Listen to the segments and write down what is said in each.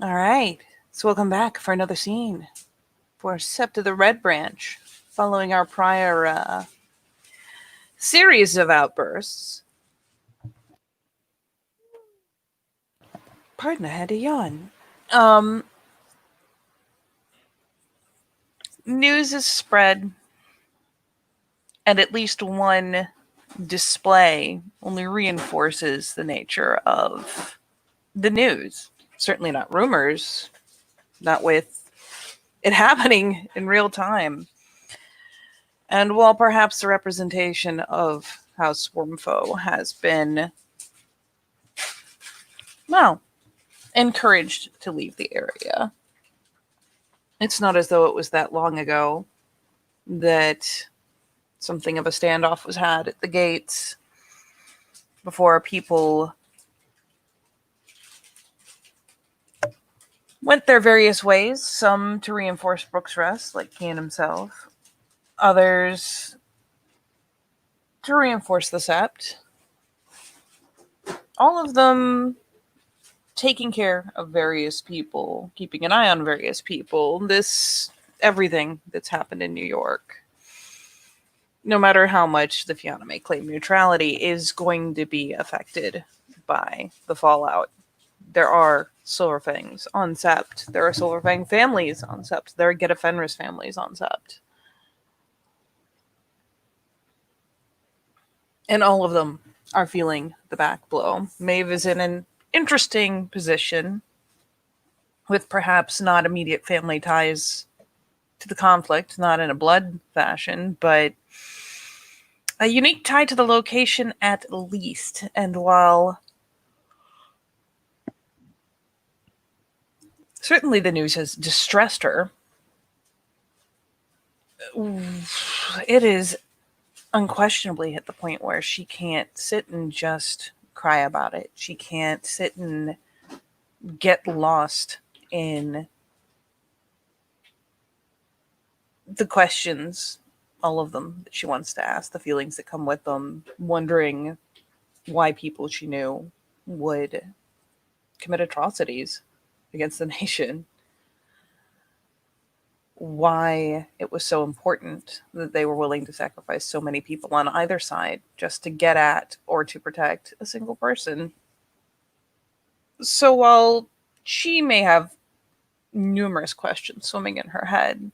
All right. So welcome back for another scene for Sept of the Red Branch. Following our prior series of outbursts. Pardon, I had a yawn. Um, News is spread, and at least one display only reinforces the nature of the news. Certainly not rumors, not with it happening in real time. And while perhaps the representation of House Wormfoe has been, well, encouraged to leave the area, it's not as though it was that long ago that something of a standoff was had at the gates before people went their various ways, some to reinforce Brooks' rest, like Kean himself, others to reinforce the Sept. All of them taking care of various people, keeping an eye on various people. Everything that's happened in New York, no matter how much the Fianna may claim neutrality, is going to be affected by the fallout. There are Silverfangs on Sept. There are Silverfang families on Sept. There are Get Fenris families on Sept. And all of them are feeling the back blow. Maeve is in an interesting position with perhaps not immediate family ties to the conflict, not in a blood fashion, but a unique tie to the location at least. And while certainly the news has distressed her, it is unquestionably at the point where she can't sit and just cry about it. She can't sit and get lost in the questions, all of them that she wants to ask, the feelings that come with them, wondering why people she knew would commit atrocities against the nation, why it was so important that they were willing to sacrifice so many people on either side just to get at or to protect a single person. So while she may have numerous questions swimming in her head,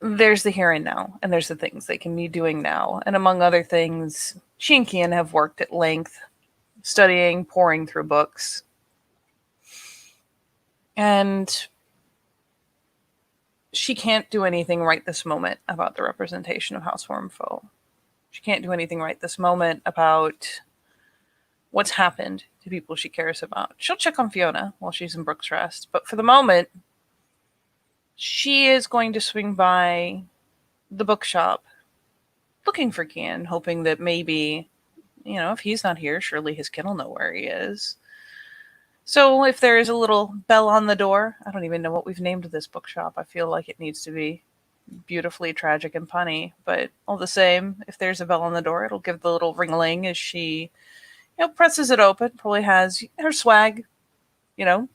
there's the here and now, and there's the things they can be doing now. And among other things, she and Kian have worked at length, studying, poring through books. And she can't do anything right this moment about the representation of House Wormfoe. She can't do anything right this moment about what's happened to people she cares about. She'll check on Fiona while she's in Brooks Rest, but for the moment, she is going to swing by the bookshop looking for Kian, hoping that maybe, if he's not here, surely his kid will know where he is. So if there is a little bell on the door, I don't even know what we've named this bookshop. I feel like it needs to be beautifully tragic and punny, but all the same, if there's a bell on the door, it'll give the little ring-a-ling as she, presses it open. Probably has her swag, you know,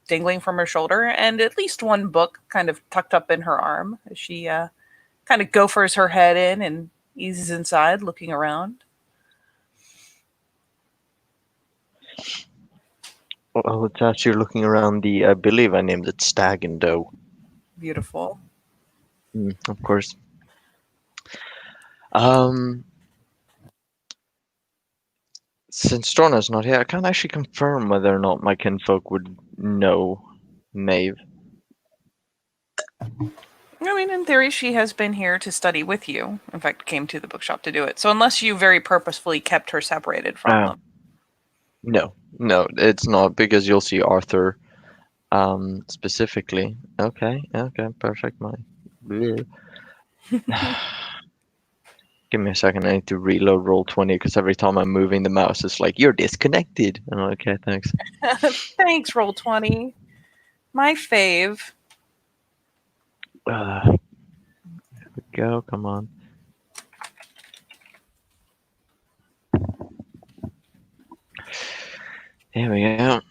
dangling from her shoulder, and at least one book kind of tucked up in her arm as she kind of gophers her head in and eases inside, looking around. Well, it's as you're looking around I believe I named it Stag and Doe. Beautiful. Of course. Um, since Storna's not here, I can't actually confirm whether or not my kinfolk would know Maeve. I mean, in theory, she has been here to study with you. In fact, came to the bookshop to do it. So unless you very purposefully kept her separated from Uh, them. no, no, it's not because you'll see Arthur specifically. Okay, okay, perfect. Bleh. Give me a second. I need to reload Roll20 because every time I'm moving the mouse, it's like you're disconnected. And I'm like, okay, thanks. Thanks, Roll20. My fave. Here we go. Come on. There we go.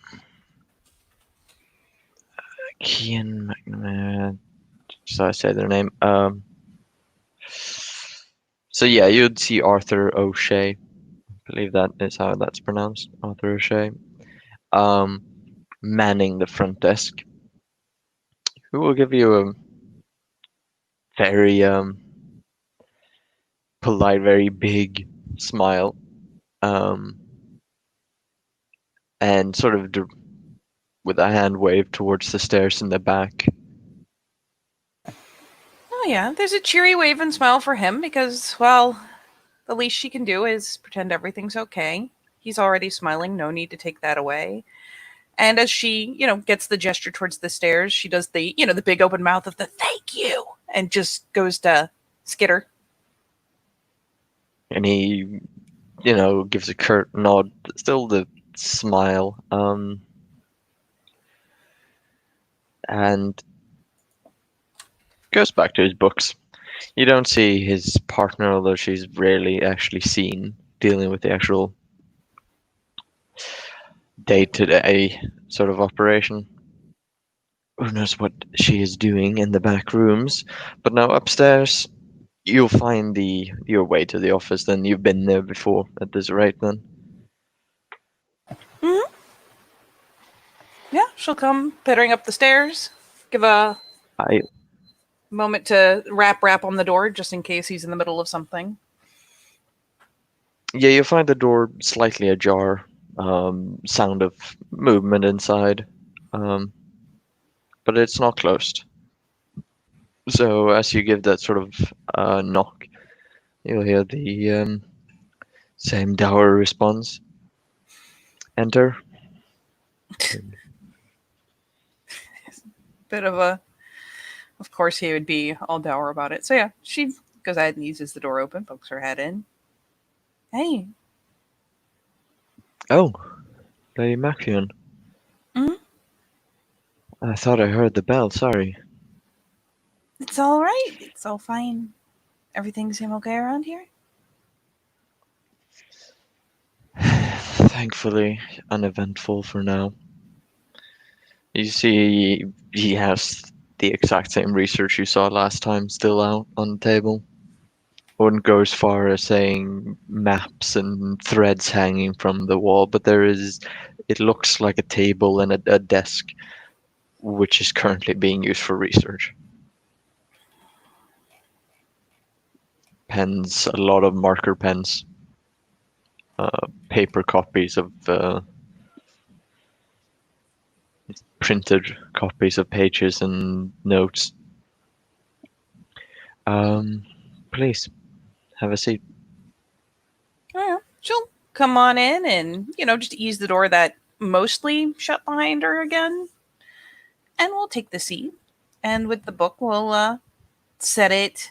so I say their name. So yeah, you'd see Arthur O'Shea. I believe that is how that's pronounced, Arthur O'Shea. Um, manning the front desk, who will give you a very polite, very big smile, um, and sort of with a hand wave towards the stairs in the back. Oh yeah, there's a cheery wave and smile for him because, well, the least she can do is pretend everything's okay. He's already smiling, no need to take that away. And as she, gets the gesture towards the stairs, she does the big open mouth of the thank you and just goes to skitter. And he, gives a curt nod, still the smile, and goes back to his books. You don't see his partner, although she's rarely actually seen dealing with the actual day-to-day sort of operation. Who knows what she is doing in the back rooms? But now upstairs, you'll find your way to the office. Then you've been there before at this rate. Then Hmm. Yeah, she'll come pittering up the stairs, give a I moment to rap on the door just in case he's in the middle of something. yeah, you'll find the door slightly ajar. Sound of movement inside, um, but it's not closed. So as you give that sort of knock, you'll hear the same dour response. Enter. Bit of course he would be all dour about it. So yeah, she goes ahead and eases the door open, pokes her head in. Hey. Oh, Lady Macion. Mhm. I thought I heard the bell. Sorry. It's all right. It's all fine. Everything seem okay around here? Thankfully, uneventful for now. You see, he has the exact same research you saw last time still out on the table. Wouldn't go as far as saying maps and threads hanging from the wall, but it looks like a table and a desk, which is currently being used for research. Pens, a lot of marker pens, paper copies of printed copies of pages and notes. Um, please have a seat. Oh, yeah. She'll come on in and, just ease the door that mostly shut behind her again. And we'll take the seat. And with the book, we'll set it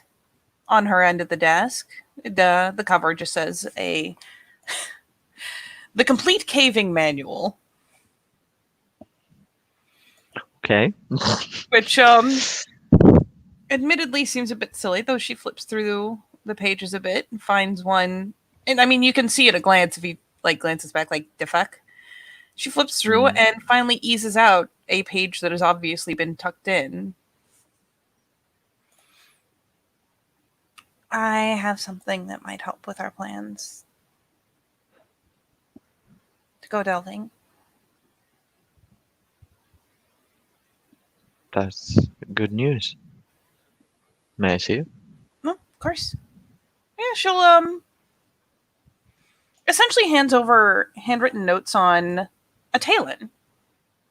on her end of the desk. The cover just says the complete caving manual, Okay. which admittedly seems a bit silly, though she flips through the pages a bit and finds one. And I mean, you can see at a glance if he glances back, like the fuck. She flips through Mm. and finally eases out a page that has obviously been tucked in. I have something that might help with our plans to go delving. That's good news. May I see it? No, of course. Yeah, she'll essentially hands over handwritten notes on a talon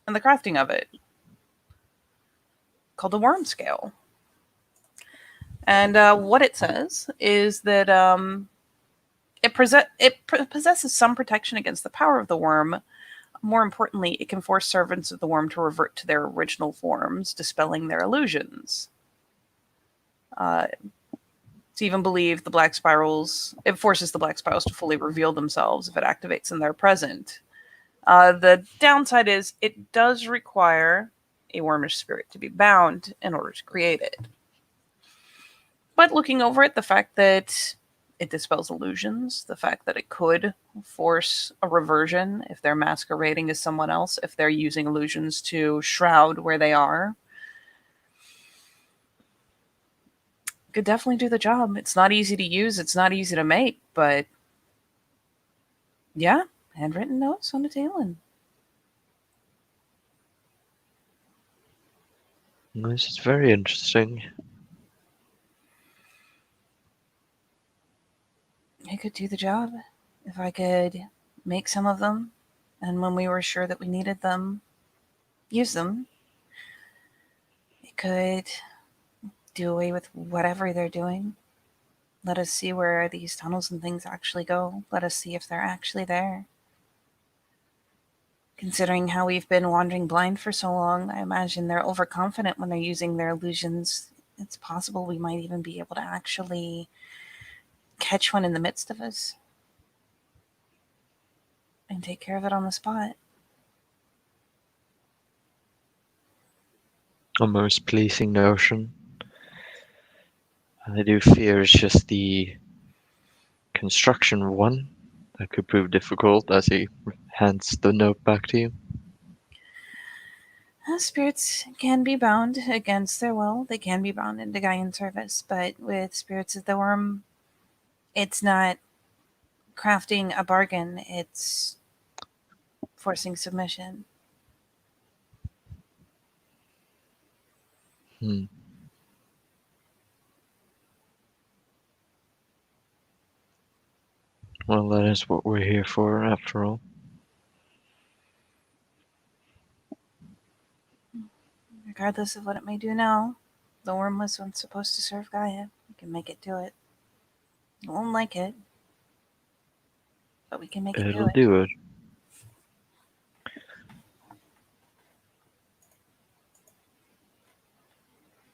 and the crafting of it, called the worm scale. And what it says is that it possesses some protection against the power of the worm. More importantly, it can force servants of the worm to revert to their original forms, dispelling their illusions. To even believe the black spirals, it forces the black spirals to fully reveal themselves if it activates in their present. The downside is it does require a wormish spirit to be bound in order to create it. But looking over it, the fact that it dispels illusions, the fact that it could force a reversion if they're masquerading as someone else, if they're using illusions to shroud where they are. Could definitely do the job. It's not easy to use, it's not easy to make, but yeah, handwritten notes on the Talon. This is very interesting. It could do the job if I could make some of them, and when we were sure that we needed them, use them. It could do away with whatever they're doing. Let us see where these tunnels and things actually go. Let us see if they're actually there. Considering how we've been wandering blind for so long, I imagine they're overconfident when they're using their illusions. It's possible we might even be able to actually catch one in the midst of us and take care of it on the spot. A most pleasing notion. I do fear it's just the construction one that could prove difficult as he hands the note back to you. Spirits can be bound against their will. They can be bound into Gaian service, but with spirits of the worm, it's not crafting a bargain, it's forcing submission. Hmm. Well, that is what we're here for, after all. Regardless of what it may do now, the worm was once supposed to serve Gaia. We can make it do it. It won't like it, but we can make it do It'll it. do it.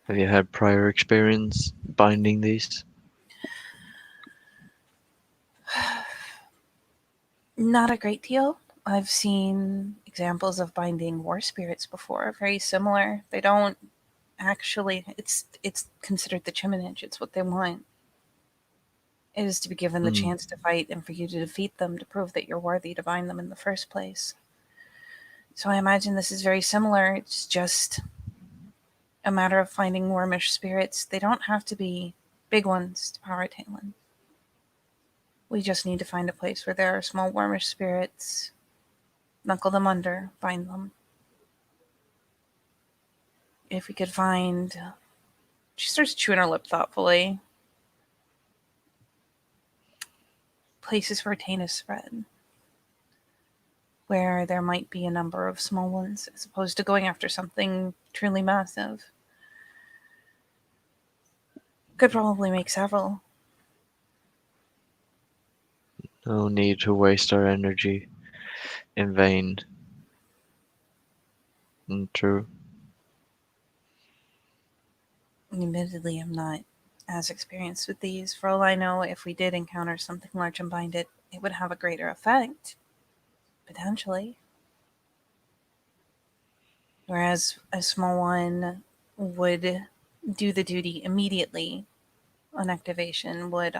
Have you had prior experience binding these? Not a great deal. I've seen examples of binding war spirits before, very similar. They don't actually, it's considered the chiminage. It's what they want. It is to be given the Hmm. chance to fight and for you to defeat them to prove that you're worthy to bind them in the first place. So I imagine this is very similar. It's just a matter of finding wormish spirits. They don't have to be big ones to power Talon. We just need to find a place where there are small wormish spirits, knuckle them under, bind them. If we could find. She starts chewing her lip thoughtfully. Places where Tane is spread, where there might be a number of small ones, as opposed to going after something truly massive. Could probably make several. No need to waste our energy in vain. True. Admittedly, I'm not as experienced with these. For all I know, if we did encounter something large and bind it, it would have a greater effect, potentially. Whereas a small one would do the duty immediately on activation, would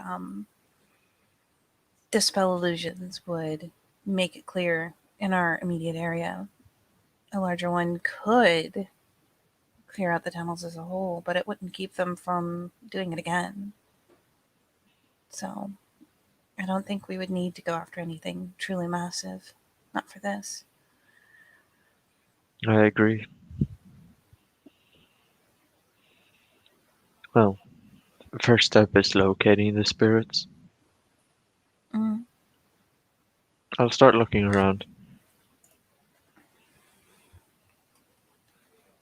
dispel illusions, would make it clear in our immediate area. A larger one could clear out the tunnels as a whole, but it wouldn't keep them from doing it again. So I don't think we would need to go after anything truly massive. Not for this. I agree. Well, first step is locating the spirits. Mm. I'll start looking around.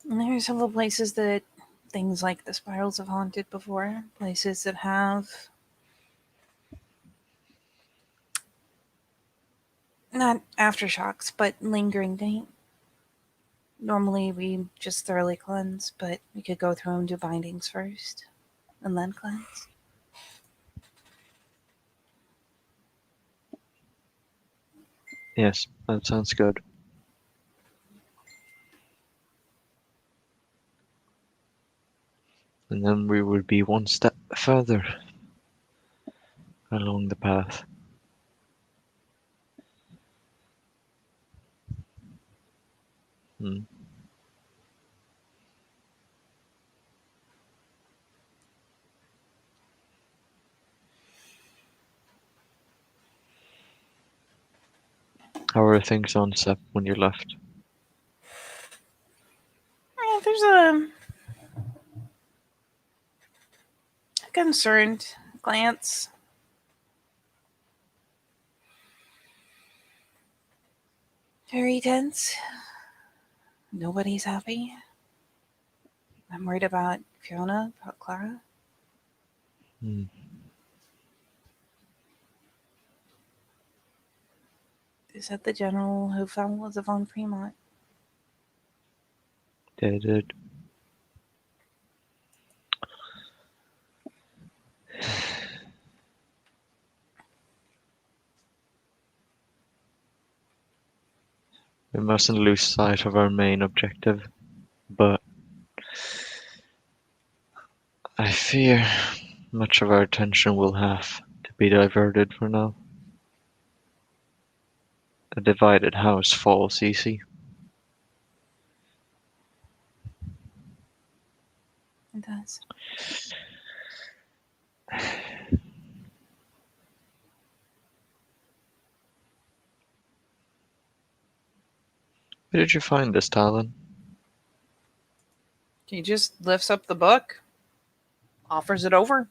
And there are several places that things like the spirals have haunted before. Places that have not aftershocks, but lingering taint. Normally we just thoroughly cleanse, but we could go through and do bindings first and then cleanse. Yes, that sounds good. And then we would be one step further along the path. Hmm. How are things on Sep when you left? There's a concerned glance. Very tense. Nobody's happy. I'm worried about Fiona, about Clara. Hmm. Is that the general who found was von Fremont? They did. We mustn't lose sight of our main objective, but I fear much of our attention will have to be diverted for now. A divided house falls easy. It does. Where did you find this, Talon? He just lifts up the book, offers it over.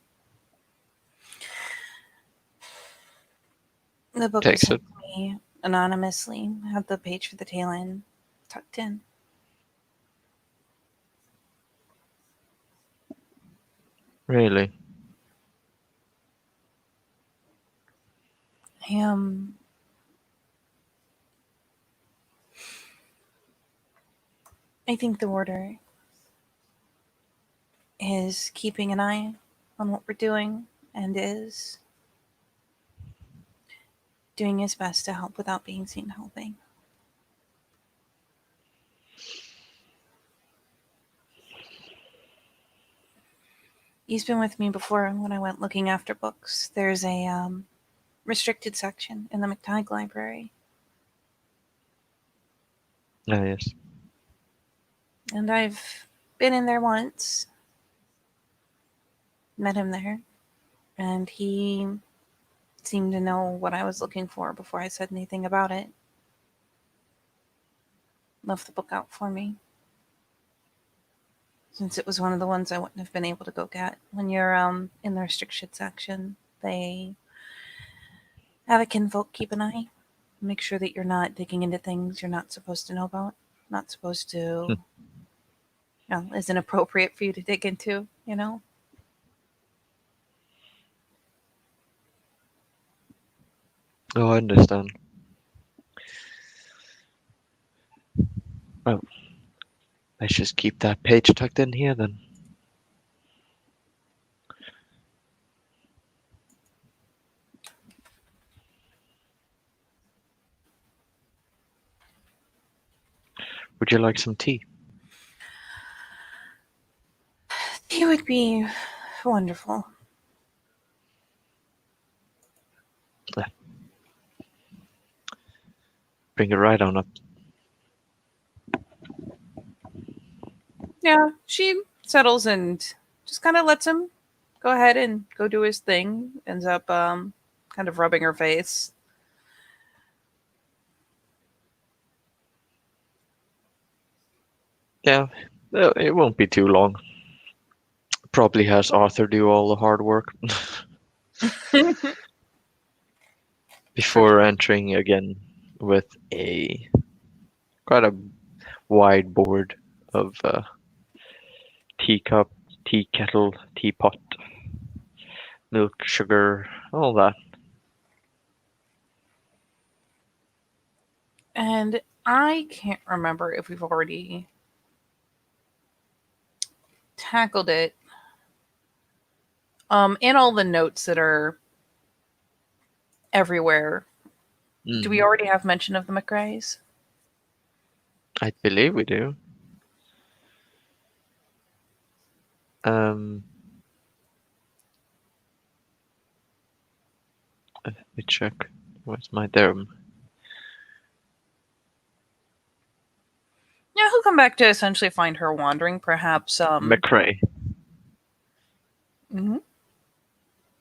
The book was Takes sent it. to me anonymously. Had the page for the tail end tucked in. Really? I think the order is keeping an eye on what we're doing and is doing his best to help without being seen helping. He's been with me before when I went looking after books. There's a restricted section in the McTighe Library, Ah, yes. and I've been in there once, met him there, and he seemed to know what I was looking for before I said anything about it. Left the book out for me, since it was one of the ones I wouldn't have been able to go get. When you're in the restricted section, they have a kinfolk keep an eye. Make sure that you're not digging into things you're not supposed to know about, not supposed to, isn't appropriate for you to dig into, Oh, I understand. Well, let's just keep that page tucked in here then. Would you like some tea? It would be wonderful. Bring it right on up. Yeah, she settles and just kind of lets him go ahead and go do his thing. Ends up kind of rubbing her face. Yeah, it won't be too long. Probably has Arthur do all the hard work before entering again with a quite a wide board of teacup, tea kettle, teapot, milk, sugar, all that. And I can't remember if we've already tackled it. In all the notes that are everywhere, do we already have mention of the McRaes? I believe we do. Let me check. What's my theorem? Yeah, he'll come back to essentially find her wandering, perhaps. McCrae. Mm-hmm.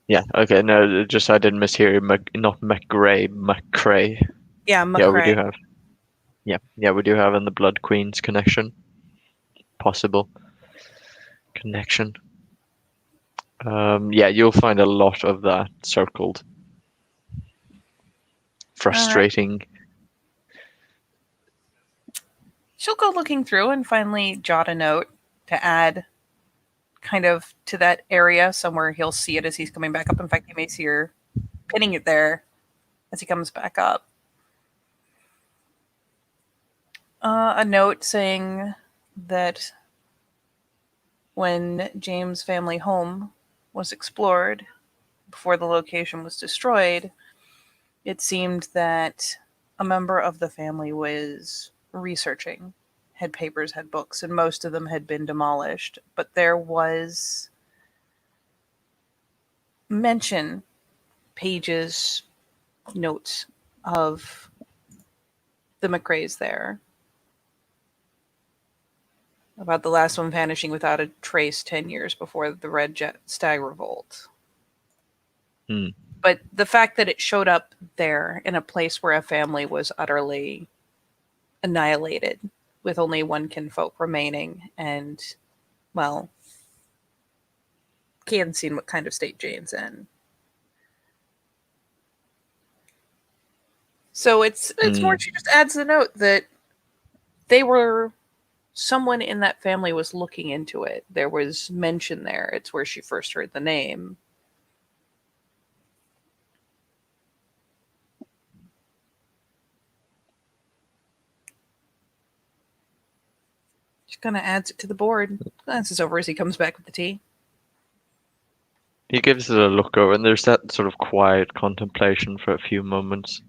Yeah. Okay. No, just I didn't mishear. Not McGray. McCrae. Yeah, Yeah, we do McCrae. have. Yeah, we do have in the Blood Queens connection. Possible connection. Yeah, you'll find a lot of that circled. All right. Frustrating. She'll go looking through and finally jot a note to add kind of to that area somewhere he'll see it as he's coming back up. In fact, you may see her pinning it there as he comes back up. A note saying that when James' family home was explored before the location was destroyed, it seemed that a member of the family was researching, had papers, had books, and most of them had been demolished. But there was mention, pages, notes of the McRaes there, about the last one vanishing without a trace 10 years before the Red Jet Stag Revolt. Hmm. But the fact that it showed up there in a place where a family was utterly annihilated with only one kinfolk remaining and, well, Kian's seen what kind of state Jane's in. So it's more, she just adds the note that they were, someone in that family was looking into it. There was mention there. It's where she first heard the name. She kind of adds it to the board. Glances over as he comes back with the tea. He gives it a look over, and there's that sort of quiet contemplation for a few moments.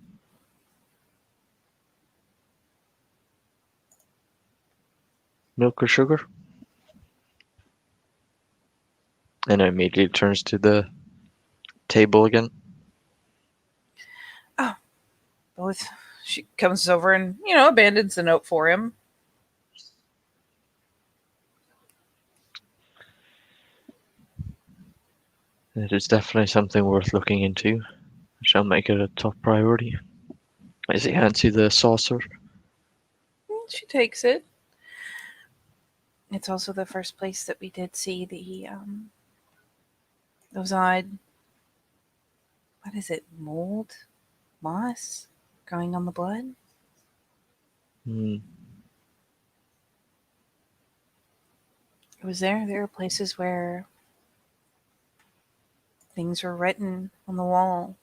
Milk or sugar? And immediately turns to the table again. Oh, both. She comes over and, abandons the note for him. It is definitely something worth looking into. I shall make it a top priority. As he hands you the saucer. She takes it. It's also the first place that we did see those odd, what is it, mold? Moss? Growing on the blood? Hmm. It was there. There are places where things were written on the wall,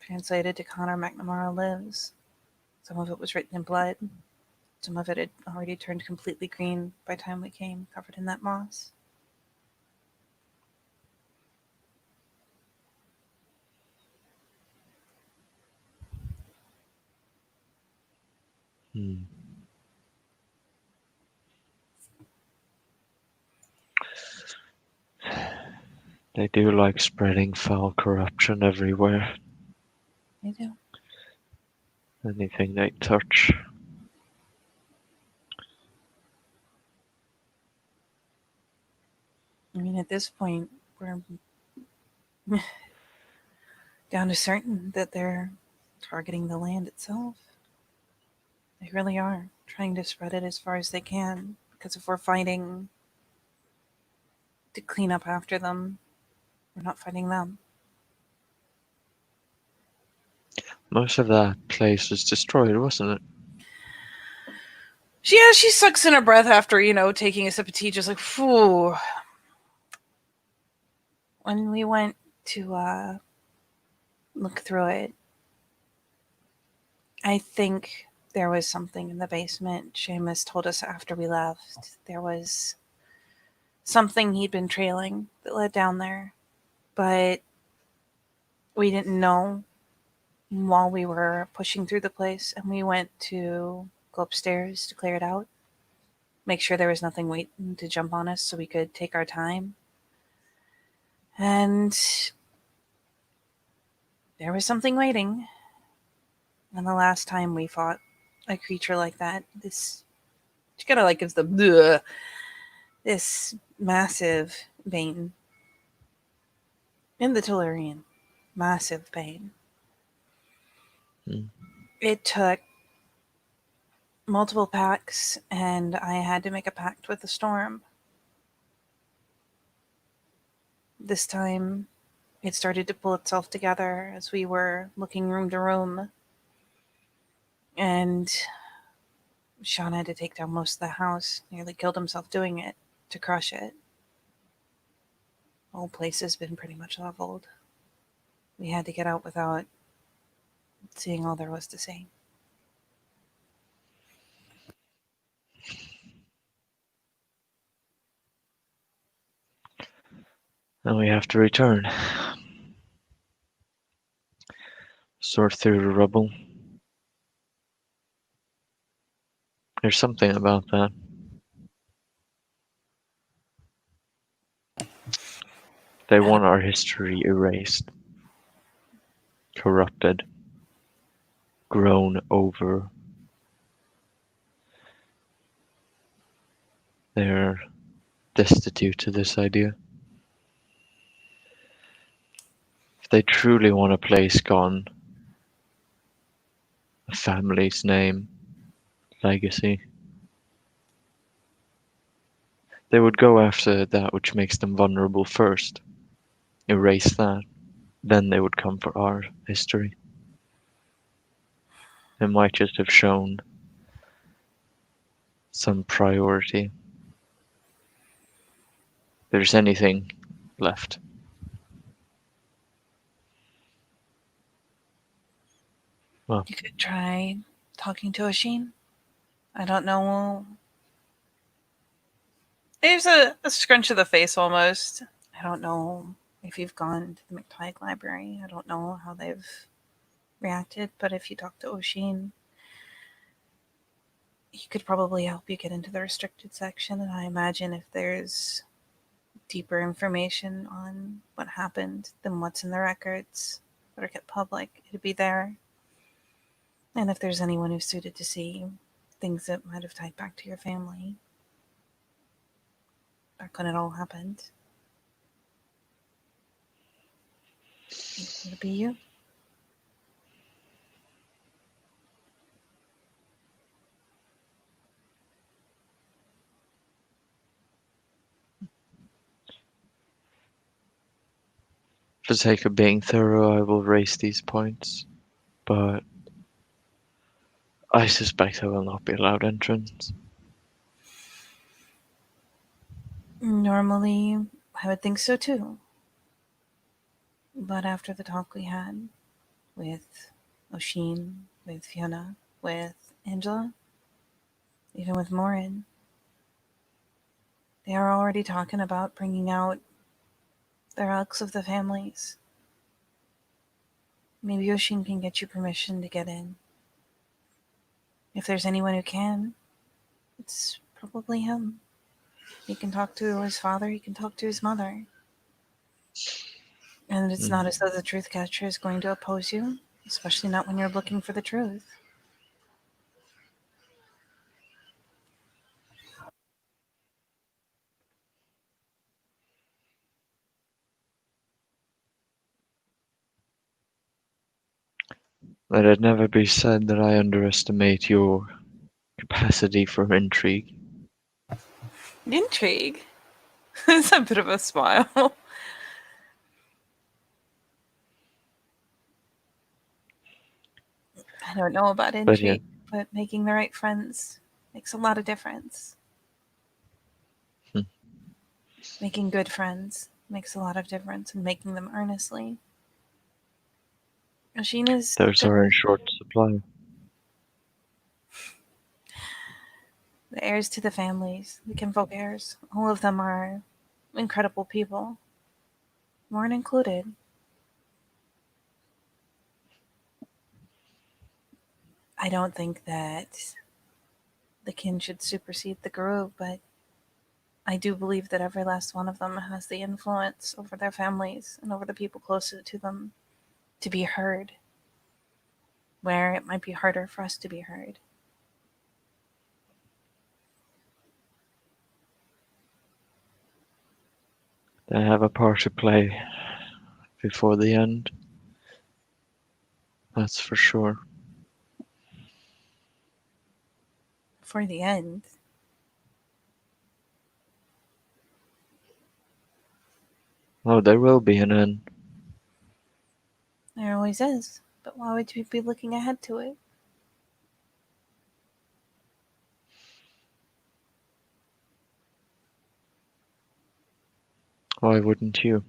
translated to Connor McNamara Lives. Some of it was written in blood. Some of it had already turned completely green by the time we came, covered in that moss. Hmm. They do like spreading foul corruption everywhere. They do. Anything they touch. I mean, at this point, we're down to certain that they're targeting the land itself. They really are trying to spread it as far as they can, because if we're fighting to clean up after them, we're not fighting them. Most of that place was destroyed, wasn't it? She sucks in her breath after, taking a sip of tea, just like, phew. When we went to look through it, I think there was something in the basement. Seamus told us after we left. There was something he'd been trailing that led down there, but we didn't know while we were pushing through the place, and we went to go upstairs to clear it out, make sure there was nothing waiting to jump on us so we could take our time. And there was something waiting. And the last time we fought a creature like that, she kind of like gives the bleh, this massive vein in the Tellurian. Massive pain. Hmm. It took multiple packs, and I had to make a pact with the storm. This time, it started to pull itself together as we were looking room to room. And Sean had to take down most of the house, nearly killed himself doing it, to crush it. The whole place has been pretty much leveled. We had to get out without seeing all there was to see. And we have to return. Sort through the rubble. There's something about that. They want our history erased, corrupted, grown over. They're destitute to this idea. If they truly want a place gone, a family's name, legacy, they would go after that which makes them vulnerable first, erase that, then they would come for our history. It might just have shown some priority. If there's anything left. Well, You could try talking to Oshin. I don't know. There's a scrunch of the face almost. I don't know if you've gone to the McTighe Library. I don't know how they've reacted, but if you talk to Oshin, he could probably help you get into the restricted section. And I imagine if there's deeper information on what happened than what's in the records that are kept public, it'd be there. And if there's anyone who's suited to see things that might have tied back to your family, back when it all happened, would it be you? for the sake of being thorough, I will raise these points, but I suspect I will not be allowed entrance. Normally, I would think so too. But after the talk we had with Oshin, with Fiona, with Angela, even with Morin, they are already talking about bringing out the relics of the families. Maybe Oshin can get you permission to get in. If there's anyone who can, it's probably him. He can talk to his father, he can talk to his mother. And it's not as though the truth catcher is going to oppose you, especially not when you're looking for the truth. Let it never be said that I underestimate your capacity for intrigue. Intrigue. It's a bit of a smile. I don't know about But yet, intrigue, but making the right friends makes a lot of difference. Making good friends makes a lot of difference, and making them earnestly. Ashina's those are in short supply. the heirs to the families, the kinfolk heirs. All of them are incredible people. Warren included. I don't think that the kin should supersede the guru, but I do believe that every last one of them has the influence over their families and over the people closest to them to be heard, where it might be harder for us to be heard. They have a part to play before the end. That's for sure. before the end. Oh, there will be an end. There always is. But why would you be looking ahead to it? Why wouldn't you?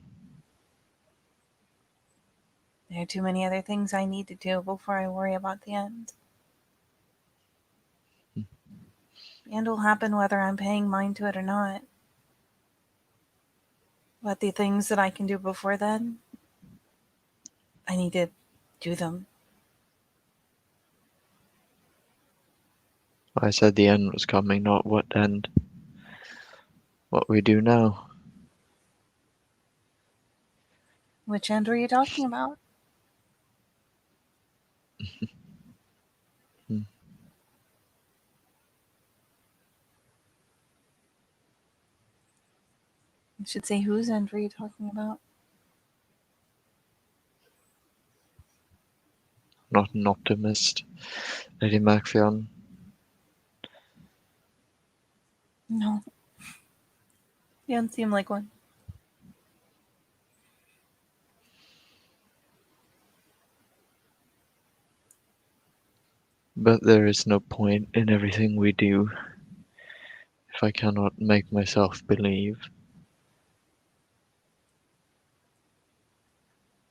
There are too many other things I need to do before I worry about the end. The end will happen whether I'm paying mind to it or not. But the things that I can do before then, I need to do them. I said the end was coming, not what end. What we do now. Which end are you talking about? Hmm. I should say, whose end were you talking about? Not an optimist, Lady Macphail. No. You don't seem like one. But there is no point in everything we do if I cannot make myself believe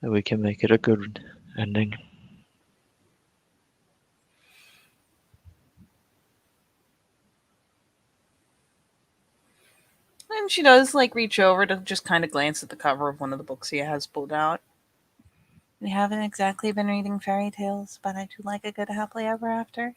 that we can make it a good ending. And she does reach over to just kind of glance at the cover of one of the books he has pulled out. We haven't exactly been reading fairy tales, but I do like a good happily ever after.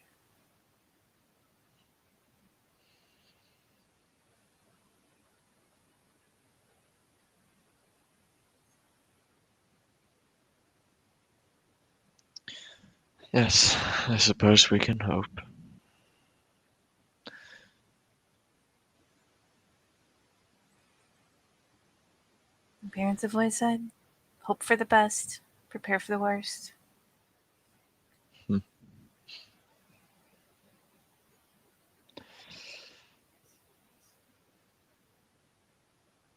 Yes, I suppose we can hope. Parents have always said, hope for the best, prepare for the worst. Hmm.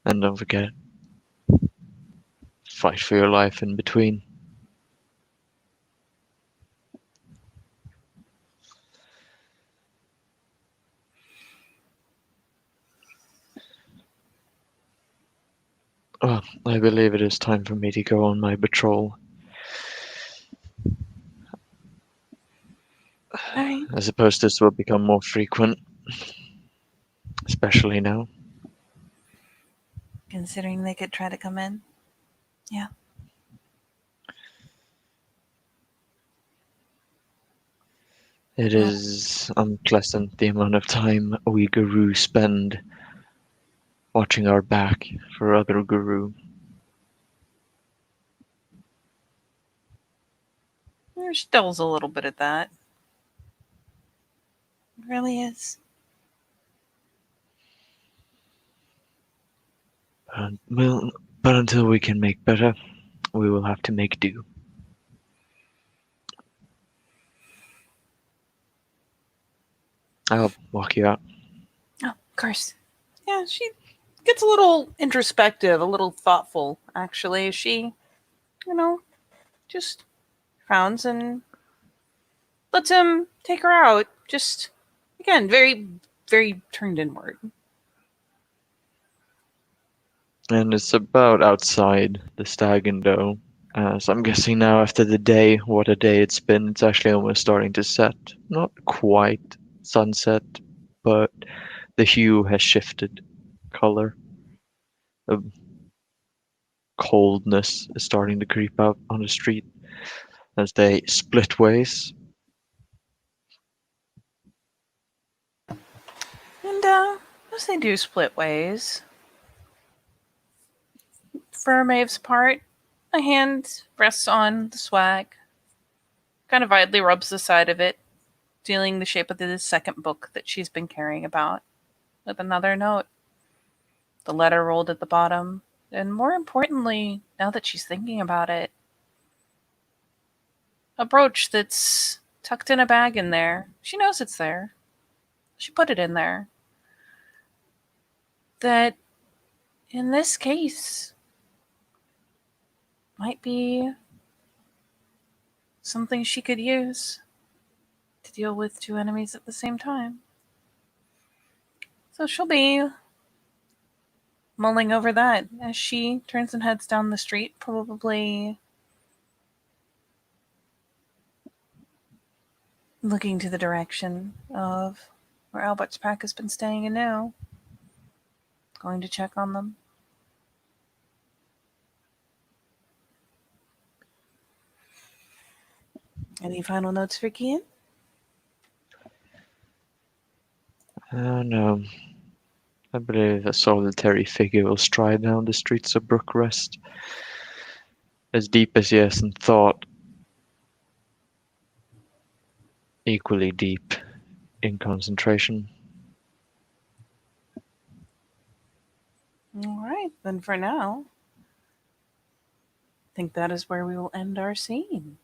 And don't forget, fight for your life in between. Well, I believe it is time for me to go on my patrol. Alright. I suppose this will become more frequent, especially now. Considering they could try to come in. Yeah. It is unpleasant the amount of time we guru spend watching our back for other guru. There's still a little bit of that. It really is. Well, but until we can make better, we will have to make do. I'll walk you out. Oh, of course. Yeah, she gets a little introspective, a little thoughtful, actually. She, just frowns and lets him take her out. Just, again, very, very turned inward. And it's about outside the Stag and Doe. So I'm guessing now after the day, what a day it's been, it's actually almost starting to set. Not quite sunset, but the hue has shifted. Color of coldness is starting to creep up on the street as they split ways. And, as they do split ways, for Maeve's part, a hand rests on the swag, kind of idly rubs the side of it, sealing the shape of the second book that she's been carrying about, with another note. The letter rolled at the bottom, and more importantly, now that she's thinking about it, a brooch that's tucked in a bag in there. She knows it's there. She put it in there that in this case might be something she could use to deal with two enemies at the same time. So she'll be mulling over that as she turns and heads down the street, probably looking to the direction of where Albert's pack has been staying anew. Going to check on them. Any final notes for Kian? No. I believe a solitary figure will stride down the streets of Brookrest, as deep as he has in thought, equally deep in concentration. All right, then for now, I think that is where we will end our scene.